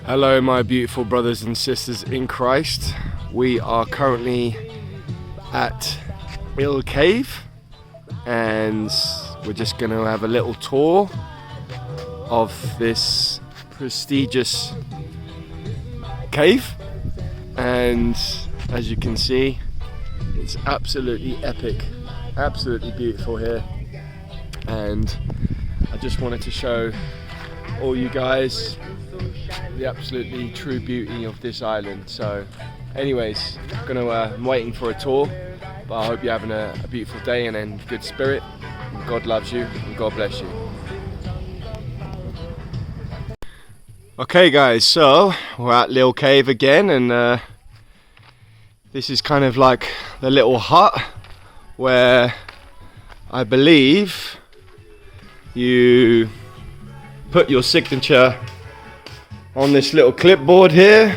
Hello my beautiful brothers and sisters in Christ. We are currently at Ille Cave and we're just going to have a little tour of this prestigious cave, and as you can see it's absolutely epic, absolutely beautiful here, and I just wanted to show all you guys the absolutely true beauty of this island. So anyways, I'm waiting for a tour, but I hope you're having a beautiful day and in good spirit, and God loves you and God bless you. Okay guys, so we're at Ille Cave again, and this is kind of like the little hut where I believe you put your signature on this little clipboard here.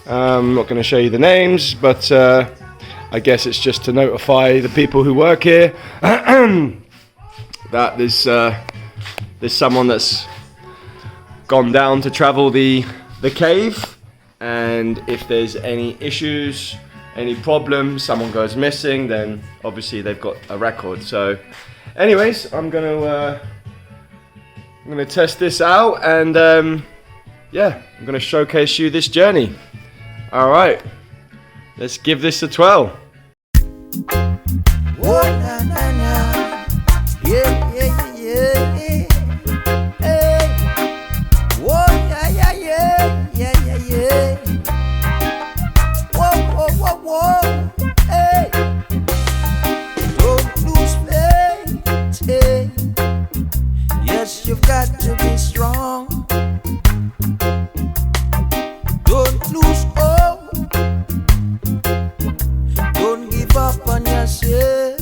I'm not going to show you the names, but I guess it's just to notify the people who work here that there's someone that's gone down to travel the cave, and if there's any issues, any problems, someone goes missing, then obviously they've got a record. So anyways, I'm gonna test this out, and yeah, I'm gonna showcase you this journey. All right, let's give this a twirl. Oh, na, na, na. Yeah, yeah, yeah, yeah. Hey. Oh, yeah, yeah, yeah, yeah, yeah, yeah. Whoa, whoa, whoa, whoa. Hey. Don't lose faith. Hey. Yes, you've got to be strong. Don't lose hope. Don't give up on yourself.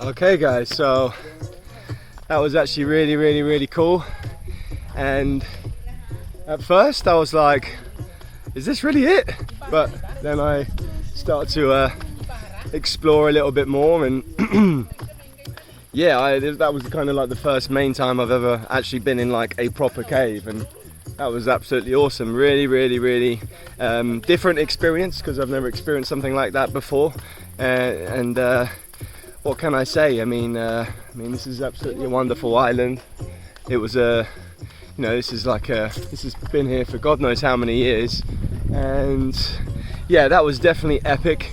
Okay guys, so that was actually really cool, and at first I was like, is this really it? But then I started to explore a little bit more, and yeah, that was kind of like the first main time I've ever actually been in like a proper cave, and that was absolutely awesome. Really different experience, because I've never experienced something like that before, and what can I say? I mean, this is absolutely a wonderful island. It was this has been here for God knows how many years, and yeah, that was definitely epic,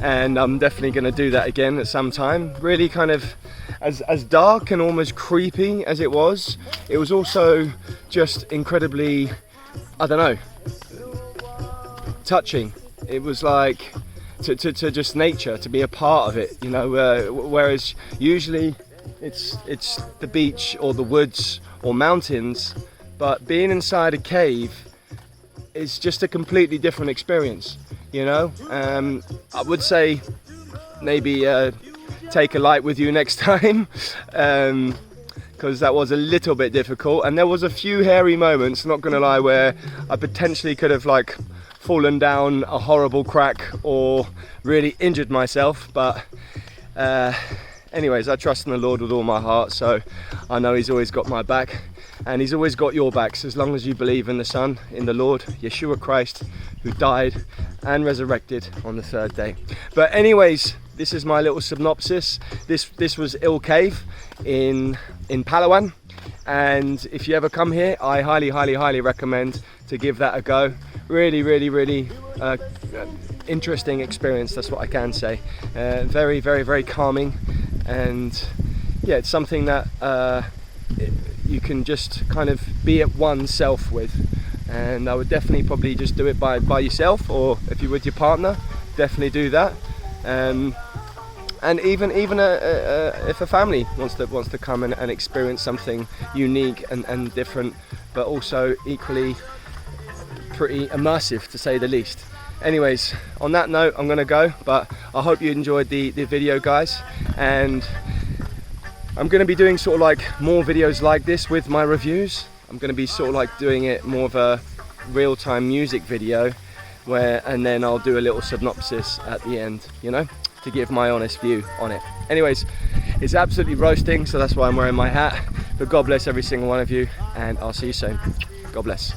and I'm definitely going to do that again at some time. Really kind of as dark and almost creepy as it was also just incredibly, I don't know, touching. It was like to just nature, to be a part of it, you know, whereas usually it's the beach or the woods or mountains, but being inside a cave is just a completely different experience, you know. I would say maybe take a light with you next time, because that was a little bit difficult, and there was a few hairy moments, not gonna lie, where I potentially could have like fallen down a horrible crack or really injured myself, but anyways, I trust in the Lord with all my heart, so I know he's always got my back, and he's always got your backs, as long as you believe in the Son, in the Lord Yeshua Christ, who died and resurrected on the third day. But anyways, this is my little synopsis. This was Ille Cave in Palawan, and if you ever come here, I highly recommend to give that a go. Really interesting experience, that's what I can say. Very calming, and yeah, it's something that you can just kind of be at oneself with, and I would definitely probably just do it by yourself, or if you're with your partner, definitely do that. And even if a family wants to come and experience something unique and different, but also equally pretty immersive, to say the least. Anyways, on that note, I'm gonna go, but I hope you enjoyed the video, guys, and I'm gonna be doing sort of like more videos like this with my reviews. I'm gonna be sort of like doing it more of a real-time music video, and then I'll do a little synopsis at the end, you know, to give my honest view on it. Anyways, it's absolutely roasting, so that's why I'm wearing my hat. But God bless every single one of you, and I'll see you soon. God bless.